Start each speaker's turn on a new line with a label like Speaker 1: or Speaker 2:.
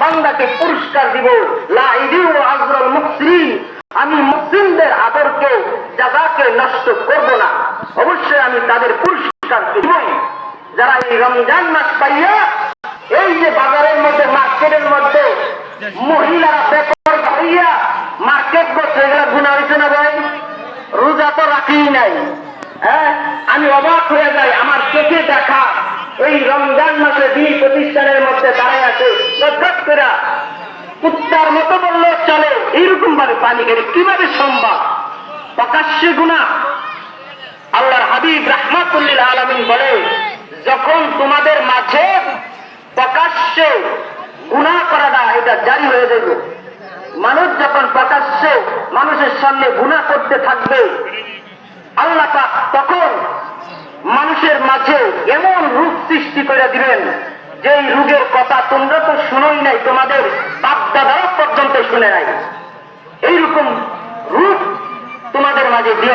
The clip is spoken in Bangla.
Speaker 1: বান্দাকে পুরস্কার দিব, লা ইদিউ আজরুল মুহসিনিন, আমি মুহসিনদের আদরকে জাযাকে নষ্ট করব না, অবশ্যই আমি তাদের পুরস্কার দিবই। যারা এই রমজান মাস পাইয়া এই যে বাজারের মধ্যে মার্কেটের মধ্যে মহিলারা পেপার হইয়া মার্কেট করছে, এগুলা গুনাহ হইছে না ভাই? রোজা তো রাখি নাই। হ্যাঁ, আমি অবাক হয়ে যাই, আমার চোখে দেখা এই রমজান মাসে দিনী প্রতিষ্ঠানের মধ্যে দাঁড়ায় আছে গদগদ করে কুত্তার মতো বললে চলে, এইরকম ভাবে পানি খেলে কিভাবে সম্ভব? প্রকাশ্যে গুনাহ। আল্লাহর হাবিব রাহমাতুল লিল আলামিন বলে, যখন তোমাদের মাঝে প্রকাশ্যে গুনাহ করাটা এটা জারি হয়ে যাবে, মানুষ যখন প্রকাশ্যে মানুষের সামনে গুনাহ করতে থাকবে, আল্লাহ পাক তখন মানুষের মাঝে এমন রূপ সৃষ্টি করে দিবেন যে এই রোগের কথা তোমরা তো শুনোই নাই, তোমাদের বাপ দাদারা পর্যন্ত শুনে নাই। এইরকম রূপ তোমাদের মাঝে দিয়ে